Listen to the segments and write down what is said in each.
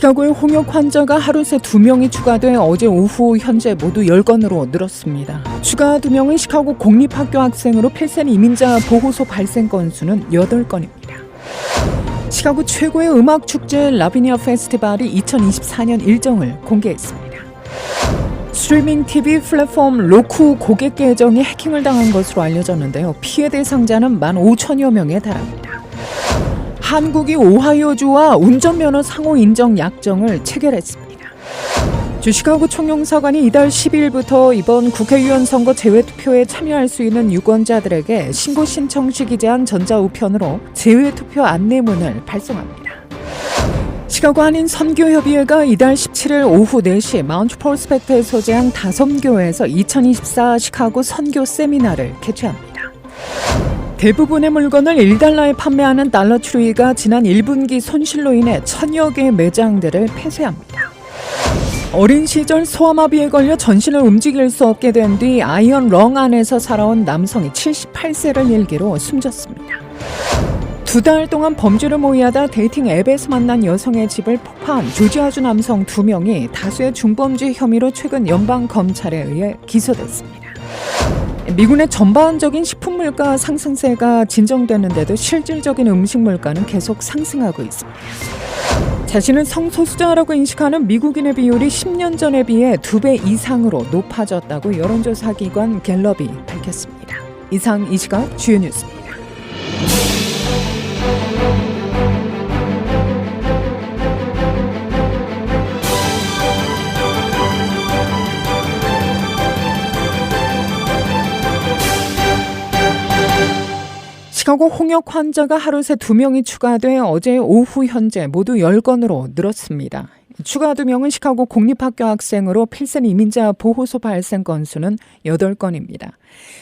시카고의 홍역 환자가 하루 새 2명이 추가돼 어제 오후 현재 모두 10건으로 늘었습니다. 추가 2명은 시카고 공립학교 학생으로 필센 이민자 보호소 발생 건수는 8건입니다. 시카고 최고의 음악 축제 라비니아 페스티벌이 2024년 일정을 공개했습니다. 스트리밍 TV 플랫폼 로쿠 고객 계정이 해킹을 당한 것으로 알려졌는데요. 피해 대상자는 15,000여 명에 달합니다. 한국이 오하이오주와 운전면허 상호 인정 약정을 체결했습니다. 시카고 총영사관이 이달 12일부터 이번 국회의원 선거 재외투표에 참여할 수 있는 유권자들에게 신고 신청 시 기재한 전자우편으로 재외투표 안내문을 발송합니다. 시카고 한인 선교협의회가 이달 17일 오후 4시 마운트 프로스펙트에 소재한 다섬교회에서 2024 시카고 선교 세미나를 개최합니다. 대부분의 물건을 1달러에 판매하는 달러트리가 지난 1분기 손실로 인해 1000여 개의 매장들을 폐쇄합니다. 어린 시절 소아마비에 걸려 전신을 움직일 수 없게 된 뒤 아이언 렁 안에서 살아온 남성이 78세를 일기로 숨졌습니다. 2달 동안 범죄를 모의하다 데이팅 앱에서 만난 여성의 집을 폭파한 조지아주 남성 2명이 다수의 중범죄 혐의로 최근 연방검찰에 의해 기소됐습니다. 미군의 전반적인 식품 물가 상승세가 진정되는데도 실질적인 음식 물가는 계속 상승하고 있습니다. 자신을 성소수자라고 인식하는 미국인의 비율이 10년 전에 비해 2배 이상으로 높아졌다고 여론조사 기관 갤럽이 밝혔습니다. 이상 이 시각 주요 뉴스입니다. 시카고 홍역 환자가 하루 새 2명이 추가돼 어제 오후 현재 모두 10건으로 늘었습니다. 추가 2명은 시카고 공립학교 학생으로 필센 이민자 보호소 발생 건수는 8건입니다.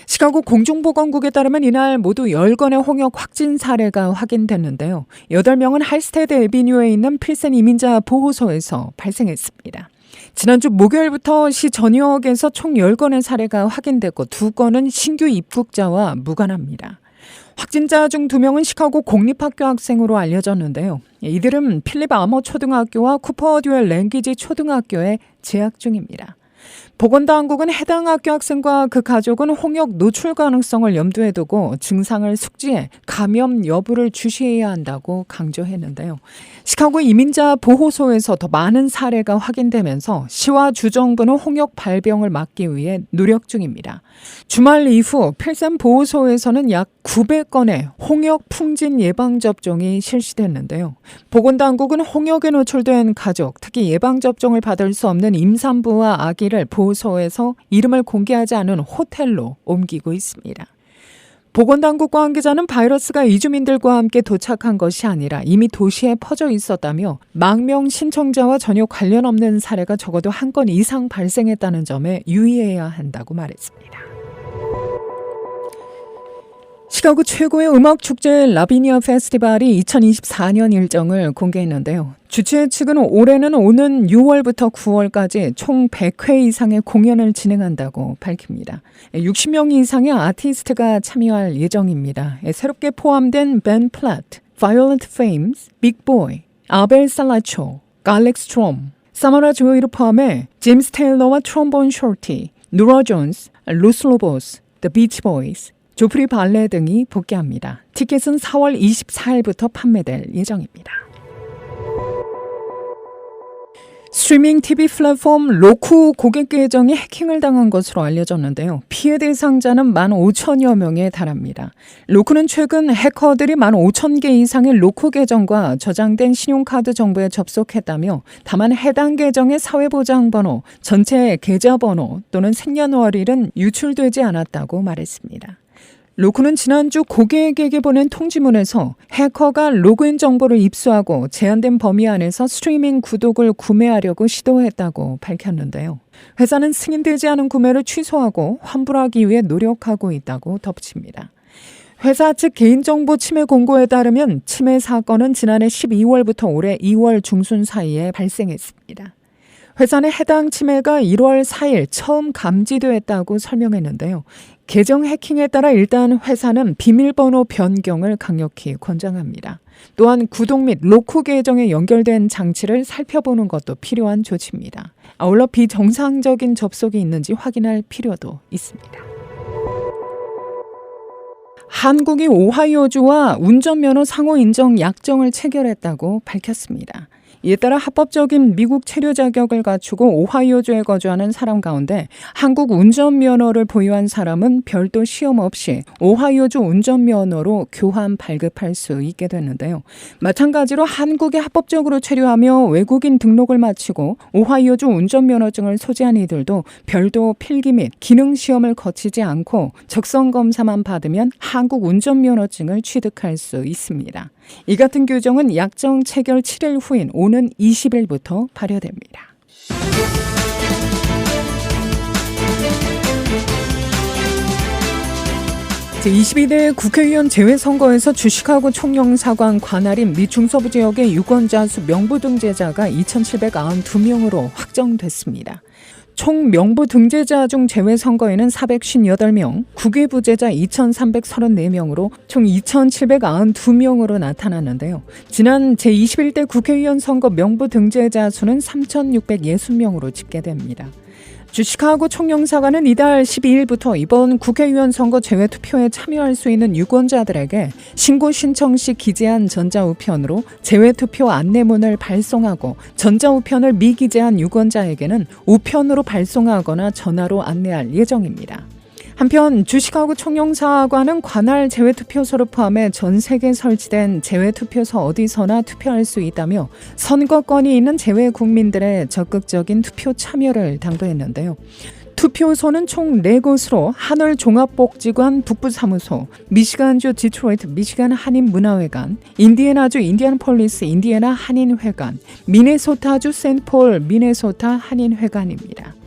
시카고 공중보건국에 따르면 이날 모두 10건의 홍역 확진 사례가 확인됐는데요. 8명은 할스테드 에비뉴에 있는 필센 이민자 보호소에서 발생했습니다. 지난주 목요일부터 시 전역에서 총 10건의 사례가 확인됐고 2건은 신규 입국자와 무관합니다. 확진자 중 2명은 시카고 공립학교 학생으로 알려졌는데요. 이들은 필립 아머 초등학교와 쿠퍼 듀얼 랭귀지 초등학교에 재학 중입니다. 보건당국은 해당 학교 학생과 그 가족은 홍역 노출 가능성을 염두에 두고 증상을 숙지해 감염 여부를 주시해야 한다고 강조했는데요. 시카고 이민자 보호소에서 더 많은 사례가 확인되면서 시와 주정부는 홍역 발병을 막기 위해 노력 중입니다. 주말 이후 필센 보호소에서는 약 900건의 홍역 풍진 예방접종이 실시됐는데요. 보건당국은 홍역에 노출된 가족, 특히 예방접종을 받을 수 없는 임산부와 아기를 보호소에서 이름을 공개하지 않은 호텔로 옮기고 있습니다. 보건당국 관계자는 바이러스가 이주민들과 함께 도착한 것이 아니라 이미 도시에 퍼져 있었다며 망명 신청자와 전혀 관련 없는 사례가 적어도 1건 이상 발생했다는 점에 유의해야 한다고 말했습니다. 시카고 최고의 음악 축제 라비니아 페스티벌이 2024년 일정을 공개했는데요. 주최 측은 올해는 오는 6월부터 9월까지 총 100회 이상의 공연을 진행한다고 밝힙니다. 60명 이상의 아티스트가 참여할 예정입니다. 새롭게 포함된 벤 플랫, 바이올런트 페임스, 빅보이, 아벨 살라초, 갈렉 스트롬, 사마라 조이를 포함해 제임스 테일러와 트롬본 쇼티, 누라 존스, 루스 로보스, 더 비치 보이스, 조프리 발레 등이 복귀합니다. 티켓은 4월 24일부터 판매될 예정입니다. 스트리밍 TV 플랫폼 로쿠 고객 계정이 해킹을 당한 것으로 알려졌는데요. 피해 대상자는 15,000여 명에 달합니다. 로쿠는 최근 해커들이 15,000개 이상의 로쿠 계정과 저장된 신용카드 정보에 접속했다며 다만 해당 계정의 사회보장번호, 전체 계좌번호 또는 생년월일은 유출되지 않았다고 말했습니다. 로쿠는 지난주 고객에게 보낸 통지문에서 해커가 로그인 정보를 입수하고 제한된 범위 안에서 스트리밍 구독을 구매하려고 시도했다고 밝혔는데요. 회사는 승인되지 않은 구매를 취소하고 환불하기 위해 노력하고 있다고 덧붙입니다. 회사 측 개인정보 침해 공고에 따르면 침해 사건은 지난해 12월부터 올해 2월 중순 사이에 발생했습니다. 회사는 해당 침해가 1월 4일 처음 감지됐다고 설명했는데요. 계정 해킹에 따라 일단 회사는 비밀번호 변경을 강력히 권장합니다. 또한 구독 및 로쿠 계정에 연결된 장치를 살펴보는 것도 필요한 조치입니다. 아울러 비정상적인 접속이 있는지 확인할 필요도 있습니다. 한국이 오하이오주와 운전면허 상호 인정 약정을 체결했다고 밝혔습니다. 이에 따라 합법적인 미국 체류 자격을 갖추고 오하이오주에 거주하는 사람 가운데 한국 운전면허를 보유한 사람은 별도 시험 없이 오하이오주 운전면허로 교환 발급할 수 있게 됐는데요. 마찬가지로 한국에 합법적으로 체류하며 외국인 등록을 마치고 오하이오주 운전면허증을 소지한 이들도 별도 필기 및 기능 시험을 거치지 않고 적성 검사만 받으면 한국 운전면허증을 취득할 수 있습니다. 이 같은 규정은 약정 체결 7일 후인 오는 20일부터 발효됩니다. 22대 국회의원 재외선거에서 주식하고 총영사관 관할인 미 중서부 지역의 유권자 수 명부 등재자가 2,792명으로 확정됐습니다. 총 명부 등재자 중 재외선거에는 458명, 국외부재자 2,334명으로 총 2,792명으로 나타났는데요. 지난 제21대 국회의원 선거 명부 등재자 수는 3,660명으로 집계됩니다. 주시카고 총영사관은 이달 12일부터 이번 국회의원 선거 재외투표에 참여할 수 있는 유권자들에게 신고 신청 시 기재한 전자우편으로 재외투표 안내문을 발송하고 전자우편을 미기재한 유권자에게는 우편으로 발송하거나 전화로 안내할 예정입니다. 한편 주시카고 총영사관은 관할 재외투표소를 포함해 전 세계에 설치된 재외투표소 어디서나 투표할 수 있다며 선거권이 있는 재외 국민들의 적극적인 투표 참여를 당부했는데요. 투표소는 총 4곳으로 하늘 종합복지관 북부사무소, 미시간주 디트로이트 미시간 한인문화회관, 인디애나주 인디애나폴리스 인디애나 한인회관, 미네소타주 센트폴 미네소타 한인회관입니다.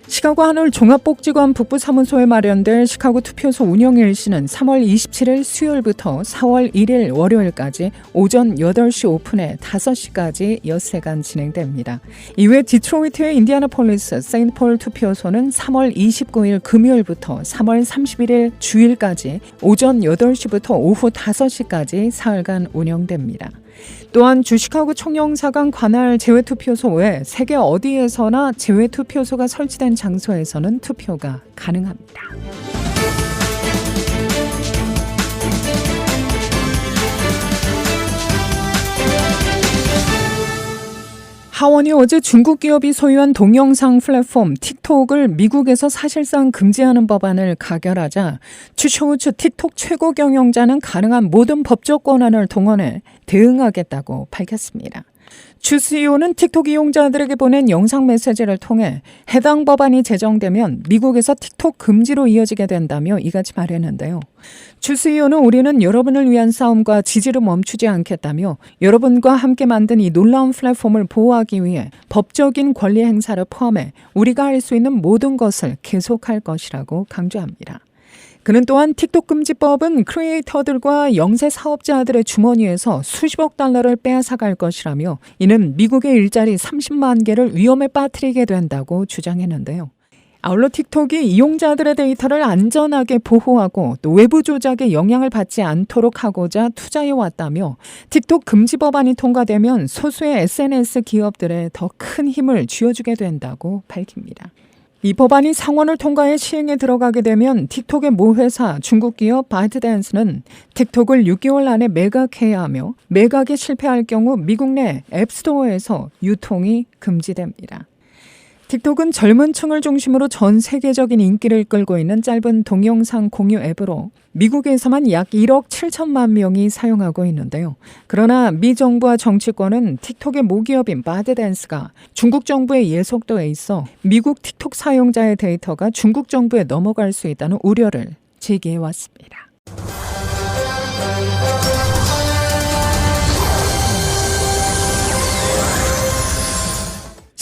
시카고 하늘 종합복지관 북부사무소에 마련될 시카고 투표소 운영 일시는 3월 27일 수요일부터 4월 1일 월요일까지 오전 8시 오픈에 5시까지 엿새간 진행됩니다. 이외 디트로이트의 인디애나폴리스 세인트폴 투표소는 3월 29일 금요일부터 3월 31일 주일까지 오전 8시부터 오후 5시까지 사흘간 운영됩니다. 또한 주시카고 총영사관 관할 재외투표소 외 세계 어디에서나 재외투표소가 설치된 장소에서는 투표가 가능합니다. 하원이 어제 중국 기업이 소유한 동영상 플랫폼 틱톡을 미국에서 사실상 금지하는 법안을 가결하자 추쇼우츠 틱톡 최고 경영자는 가능한 모든 법적 권한을 동원해 대응하겠다고 밝혔습니다. 추 CEO는 틱톡 이용자들에게 보낸 영상 메시지를 통해 해당 법안이 제정되면 미국에서 틱톡 금지로 이어지게 된다며 이같이 말했는데요. 추 CEO는 우리는 여러분을 위한 싸움과 지지를 멈추지 않겠다며 여러분과 함께 만든 이 놀라운 플랫폼을 보호하기 위해 법적인 권리 행사를 포함해 우리가 할 수 있는 모든 것을 계속할 것이라고 강조합니다. 그는 또한 틱톡 금지법은 크리에이터들과 영세 사업자들의 주머니에서 수십억 달러를 빼앗아갈 것이라며 이는 미국의 일자리 30만 개를 위험에 빠뜨리게 된다고 주장했는데요. 아울러 틱톡이 이용자들의 데이터를 안전하게 보호하고 또 외부 조작에 영향을 받지 않도록 하고자 투자해왔다며 틱톡 금지 법안이 통과되면 소수의 SNS 기업들에 더 큰 힘을 쥐어주게 된다고 밝힙니다. 이 법안이 상원을 통과해 시행에 들어가게 되면 틱톡의 모 회사 중국 기업 바이트댄스는 틱톡을 6개월 안에 매각해야 하며 매각에 실패할 경우 미국 내 앱스토어에서 유통이 금지됩니다. 틱톡은 젊은 층을 중심으로 전 세계적인 인기를 끌고 있는 짧은 동영상 공유 앱으로 미국에서만 약 1억 7천만 명이 사용하고 있는데요. 그러나 미 정부와 정치권은 틱톡의 모기업인 바이트댄스가 중국 정부의 예속도에 있어 미국 틱톡 사용자의 데이터가 중국 정부에 넘어갈 수 있다는 우려를 제기해왔습니다.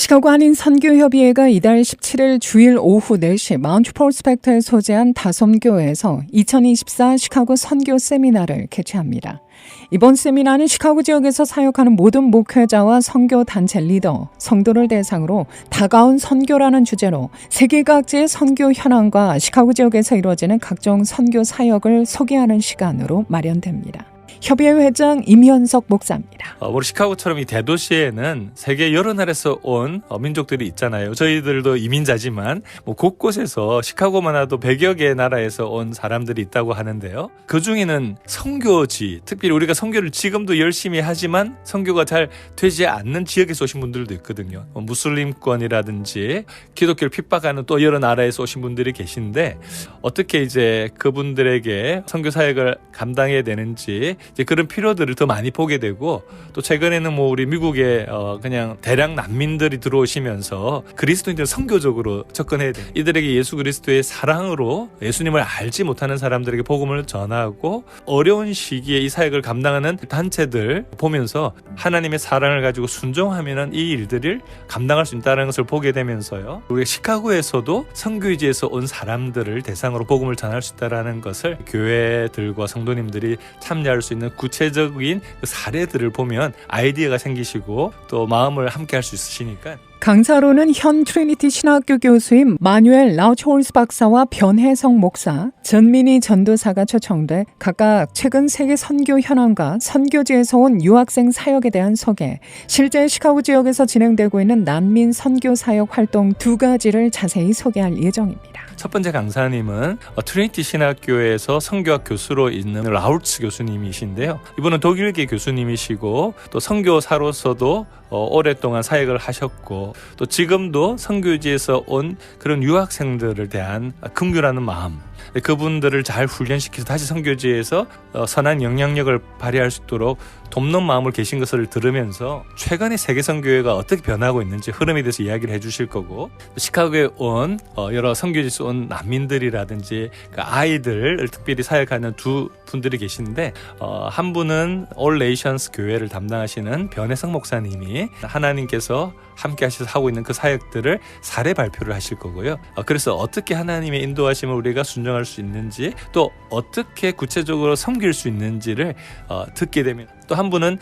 시카고 한인 선교협의회가 이달 17일 주일 오후 4시 마운트 프로스펙트에 소재한 다섬교회에서 2024 시카고 선교 세미나를 개최합니다. 이번 세미나는 시카고 지역에서 사역하는 모든 목회자와 선교 단체 리더, 성도를 대상으로 다가온 선교라는 주제로 세계 각지의 선교 현황과 시카고 지역에서 이루어지는 각종 선교 사역을 소개하는 시간으로 마련됩니다. 협의회 회장 임현석 목사입니다. 우리 시카고처럼 이 대도시에는 세계 여러 나라에서 온 민족들이 있잖아요. 저희들도 이민자지만 곳곳에서 시카고만 와도 100여 개의 나라에서 온 사람들이 있다고 하는데요. 그 중에는 선교지, 특별히 우리가 선교를 지금도 열심히 하지만 선교가 잘 되지 않는 지역에서 오신 분들도 있거든요. 무슬림권이라든지 기독교를 핍박하는 또 여러 나라에서 오신 분들이 계신데 어떻게 이제 그분들에게 선교 사역을 감당해야 되는지 이제 그런 필요들을 더 많이 보게 되고 또 최근에는 우리 미국에 그냥 대량 난민들이 들어오시면서 그리스도인들 선교적으로 접근해야 돼. 이들에게 예수 그리스도의 사랑으로 예수님을 알지 못하는 사람들에게 복음을 전하고 어려운 시기에 이 사역을 감당하는 단체들 보면서 하나님의 사랑을 가지고 순종하면은 이 일들을 감당할 수 있다는 것을 보게 되면서요. 우리 시카고에서도 선교지에서 온 사람들을 대상으로 복음을 전할 수 있다는 것을 교회들과 성도님들이 참여할 수 있는 구체적인 그 사례들을 보면 아이디어가 생기시고 또 마음을 함께 할 수 있으시니까. 강사로는 현 트리니티 신학교 교수인 마뉴엘 라우치홀스 박사와 변혜성 목사, 전민희 전도사가 초청돼 각각 최근 세계 선교 현황과 선교지에서 온 유학생 사역에 대한 소개, 실제 시카고 지역에서 진행되고 있는 난민 선교 사역 활동 2가지를 자세히 소개할 예정입니다. 첫 번째 강사님은 트리니티 신학교에서 선교학 교수로 있는 라울츠 교수님이신데요. 이분은 독일계 교수님이시고 또 선교사로서도 오랫동안 사역을 하셨고 또 지금도 선교지에서 온 그런 유학생들을 대한 긍휼하는 마음, 그분들을 잘 훈련시켜서 다시 선교지에서 선한 영향력을 발휘할 수 있도록 돕는 마음을 계신 것을 들으면서 최근에 세계 선교회가 어떻게 변하고 있는지 흐름에 대해서 이야기를 해주실 거고, 시카고에 온 여러 선교지에서 온 난민들이라든지 그 아이들을 특별히 사역하는 두 분들이 계신데 한 분은 All Nations 교회를 담당하시는 변혜성 목사님이 하나님께서 함께 하셔서 하고 있는 그 사역들을 사례 발표를 하실 거고요. 그래서 어떻게 하나님의 인도하심을 우리가 순종할 수 있는지 또 어떻게 구체적으로 섬길 수 있는지를 듣게 되면, 또 한 분은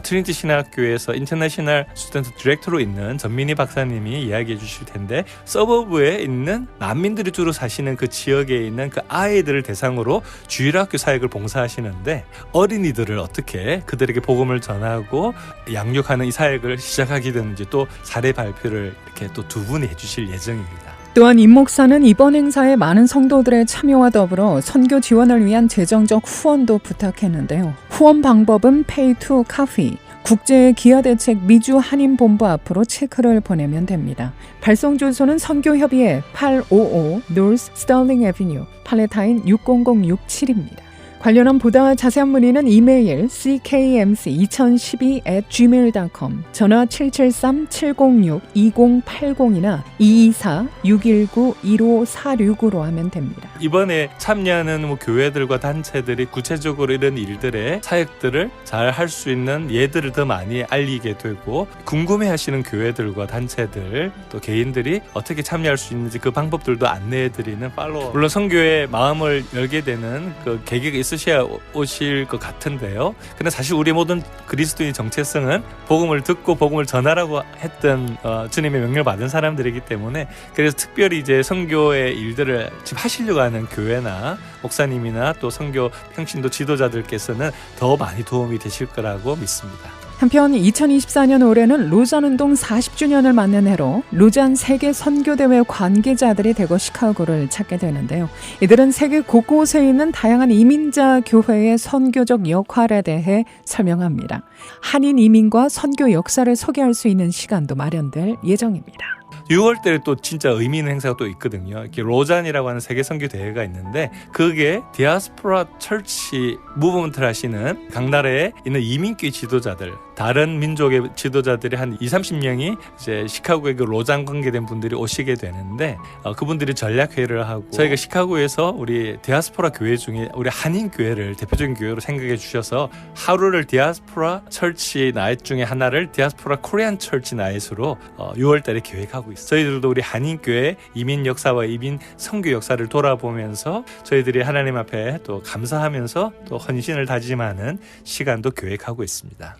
트리니티 신학교에서 인터내셔널 스튜던트 디렉터로 있는 전민희 박사님이 이야기해 주실 텐데, 서버브에 있는 난민들이 주로 사시는 그 지역에 있는 그 아이들을 대상으로 주일학교 사역을 봉사하시는데 어린이들을 어떻게 그들에게 복음을 전하고 양육하는 이 사역을 시작하게 되는지 또 사례 발표를 이렇게 또 두 분이 해주실 예정입니다. 또한 임 목사는 이번 행사에 많은 성도들의 참여와 더불어 선교 지원을 위한 재정적 후원도 부탁했는데요. 후원 방법은 Pay to Coffee, 국제기아대책 미주 한인본부 앞으로 체크를 보내면 됩니다. 발송 주소는 선교협의회 855 North Sterling Avenue, 팔레타인 60067입니다. 관련한 보다 자세한 문의는 이메일 ckmc2012@gmail.com, 전화 773-706-2080이나 224-619-1546으로 하면 됩니다. 이번에 참여하는 교회들과 단체들이 구체적으로 이런 일들의 사역들을 잘 할 수 있는 예들을 더 많이 알리게 되고, 궁금해하시는 교회들과 단체들 또 개인들이 어떻게 참여할 수 있는지 그 방법들도 안내해드리는 팔로워, 물론 선교의 마음을 열게 되는 그 계기가 있으셔야 오실 것 같은데요. 근데 사실 우리 모든 그리스도인의 정체성은 복음을 듣고 복음을 전하라고 했던 주님의 명령을 받은 사람들이기 때문에, 그래서 특별히 이제 선교의 일들을 지금 하시려고 하는 교회나 목사님이나 또 선교 평신도 지도자들께서는 더 많이 도움이 되실 거라고 믿습니다. 한편 2024년 올해는 로잔 운동 40주년을 맞는 해로 로잔 세계 선교대회 관계자들이 대거 시카고를 찾게 되는데요. 이들은 세계 곳곳에 있는 다양한 이민자 교회의 선교적 역할에 대해 설명합니다. 한인 이민과 선교 역사를 소개할 수 있는 시간도 마련될 예정입니다. 6월달에 또 진짜 의미 있는 행사가 또 있거든요. 이렇게 로잔이라고 하는 세계 선교 대회가 있는데 그게 디아스포라 철치 무브먼트를 하시는 각 나라에 있는 이민교회 지도자들, 다른 민족의 지도자들이 한 20-30명이 이제 시카고에 그 로잔 관계된 분들이 오시게 되는데 그분들이 전략회의를 하고 저희가 시카고에서 우리 디아스포라 교회 중에 우리 한인 교회를 대표적인 교회로 생각해 주셔서 하루를 디아스포라 철치 나잇 중에 하나를 디아스포라 코리안 철치 나잇으로 6월달에 계획하고 있어요. 저희들도 우리 한인교회 이민 역사와 이민 선교 역사를 돌아보면서 저희들이 하나님 앞에 또 감사하면서 또 헌신을 다짐하는 시간도 계획하고 있습니다.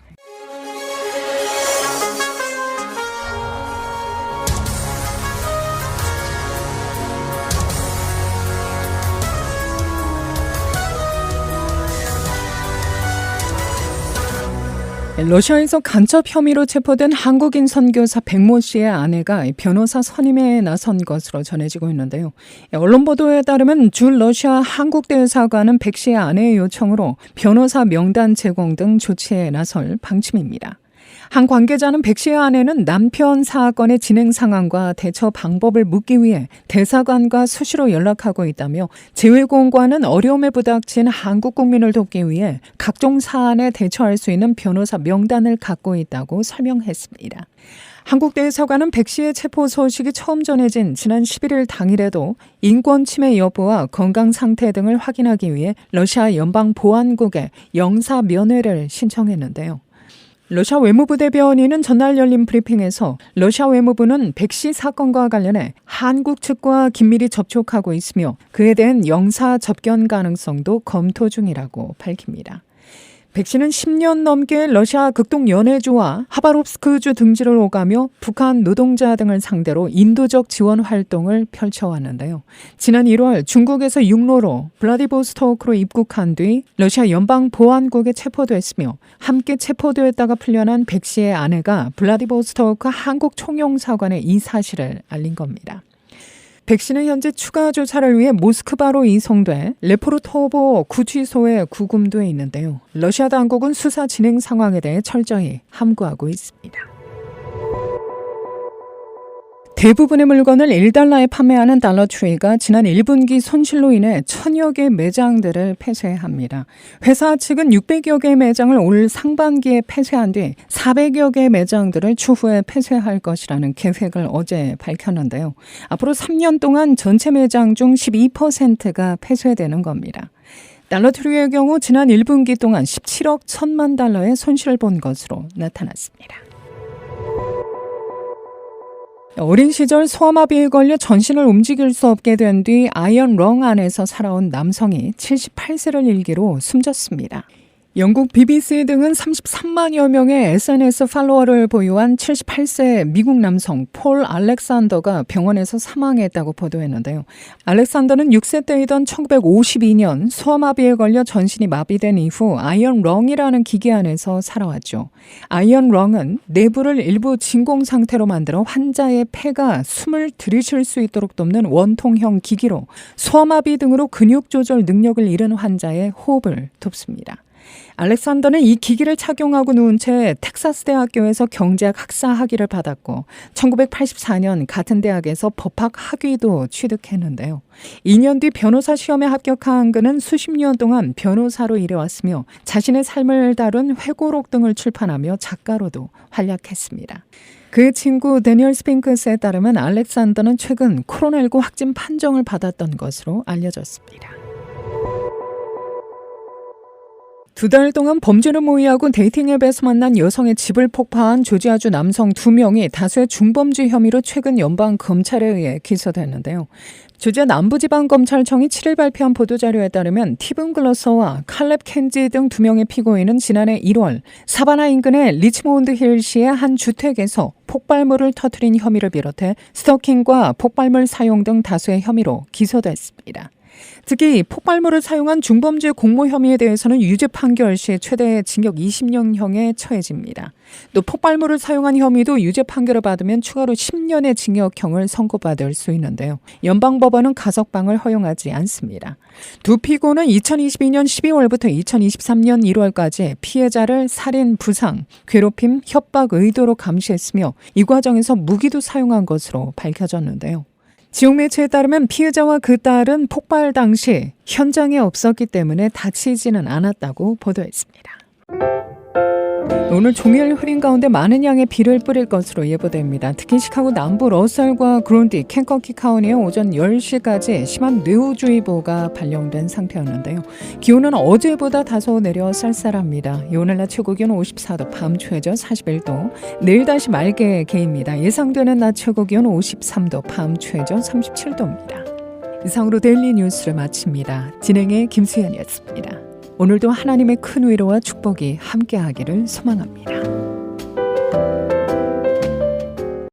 러시아에서 간첩 혐의로 체포된 한국인 선교사 백모 씨의 아내가 변호사 선임에 나선 것으로 전해지고 있는데요. 언론 보도에 따르면 주 러시아 한국 대사관은 백 씨의 아내의 요청으로 변호사 명단 제공 등 조치에 나설 방침입니다. 한 관계자는 백 씨의 아내는 남편 사건의 진행 상황과 대처 방법을 묻기 위해 대사관과 수시로 연락하고 있다며 재외공과는 어려움에 부닥친 한국 국민을 돕기 위해 각종 사안에 대처할 수 있는 변호사 명단을 갖고 있다고 설명했습니다. 한국 대사관은 백 씨의 체포 소식이 처음 전해진 지난 11일 당일에도 인권 침해 여부와 건강 상태 등을 확인하기 위해 러시아 연방보안국에 영사 면회를 신청했는데요. 러시아 외무부 대변인은 전날 열린 브리핑에서 러시아 외무부는 백 씨 사건과 관련해 한국 측과 긴밀히 접촉하고 있으며 그에 대한 영사 접견 가능성도 검토 중이라고 밝힙니다. 백 씨는 10년 넘게 러시아 극동 연해주와 하바롭스크주 등지를 오가며 북한 노동자 등을 상대로 인도적 지원 활동을 펼쳐왔는데요. 지난 1월 중국에서 육로로 블라디보스토크로 입국한 뒤 러시아 연방보안국에 체포됐으며 함께 체포되었다가 풀려난 백 씨의 아내가 블라디보스토크 한국 총영사관에 이 사실을 알린 겁니다. 백 씨는 현재 추가 조사를 위해 모스크바로 이송돼 레포르토보 구치소에 구금돼 있는데요. 러시아 당국은 수사 진행 상황에 대해 철저히 함구하고 있습니다. 대부분의 물건을 1달러에 판매하는 달러트리가 지난 1분기 손실로 인해 1000여 개 매장들을 폐쇄합니다. 회사 측은 600여 개 매장을 올 상반기에 폐쇄한 뒤 400여 개 매장들을 추후에 폐쇄할 것이라는 계획을 어제 밝혔는데요. 앞으로 3년 동안 전체 매장 중 12%가 폐쇄되는 겁니다. 달러트리의 경우 지난 1분기 동안 17억 1천만 달러의 손실을 본 것으로 나타났습니다. 어린 시절 소아마비에 걸려 전신을 움직일 수 없게 된 뒤 아이언 렁 안에서 살아온 남성이 78세를 일기로 숨졌습니다. 영국 BBC 등은 33만여 명의 SNS 팔로워를 보유한 78세 미국 남성 폴 알렉산더가 병원에서 사망했다고 보도했는데요. 알렉산더는 6세 때이던 1952년 소아마비에 걸려 전신이 마비된 이후 아이언 렁이라는 기계 안에서 살아왔죠. 아이언 렁은 내부를 일부 진공 상태로 만들어 환자의 폐가 숨을 들이쉴 수 있도록 돕는 원통형 기기로 소아마비 등으로 근육 조절 능력을 잃은 환자의 호흡을 돕습니다. 알렉산더는 이 기기를 착용하고 누운 채 텍사스 대학교에서 경제학 학사 학위를 받았고 1984년 같은 대학에서 법학 학위도 취득했는데요. 2년 뒤 변호사 시험에 합격한 그는 수십 년 동안 변호사로 일해왔으며 자신의 삶을 다룬 회고록 등을 출판하며 작가로도 활약했습니다. 그의 친구 데니얼 스핑크스에 따르면 알렉산더는 최근 코로나19 확진 판정을 받았던 것으로 알려졌습니다. 2달 동안 범죄를 모의하고 데이팅 앱에서 만난 여성의 집을 폭파한 조지아주 남성 2명이 다수의 중범죄 혐의로 최근 연방 검찰에 의해 기소됐는데요. 조지아 남부지방검찰청이 7일 발표한 보도자료에 따르면 티븐 글러서와 칼렙 켄지 등 2명의 피고인은 지난해 1월 사바나 인근의 리치몬드 힐시의 한 주택에서 폭발물을 터뜨린 혐의를 비롯해 스토킹과 폭발물 사용 등 다수의 혐의로 기소됐습니다. 특히 폭발물을 사용한 중범죄 공모 혐의에 대해서는 유죄 판결 시 최대 징역 20년형에 처해집니다. 또 폭발물을 사용한 혐의도 유죄 판결을 받으면 추가로 10년의 징역형을 선고받을 수 있는데요. 연방법원은 가석방을 허용하지 않습니다. 두 피고는 2022년 12월부터 2023년 1월까지 피해자를 살인, 부상, 괴롭힘, 협박 의도로 감시했으며 이 과정에서 무기도 사용한 것으로 밝혀졌는데요. 지역 매체에 따르면 피해자와 그 딸은 폭발 당시 현장에 없었기 때문에 다치지는 않았다고 보도했습니다. 오늘 종일 흐린 가운데 많은 양의 비를 뿌릴 것으로 예보됩니다. 특히 시카고 남부 러셀과 그론디, 켄터키 카운티에 오전 10시까지 심한 뇌우주의보가 발령된 상태였는데요. 기온은 어제보다 다소 내려 쌀쌀합니다. 오늘 낮 최고 기온 54도, 밤 최저 41도, 내일 다시 맑게 개입니다. 예상되는 낮 최고 기온 53도, 밤 최저 37도입니다. 이상으로 데일리 뉴스를 마칩니다. 진행의 김수연이었습니다. 오늘도 하나님의 큰 위로와 축복이 함께하기를 소망합니다.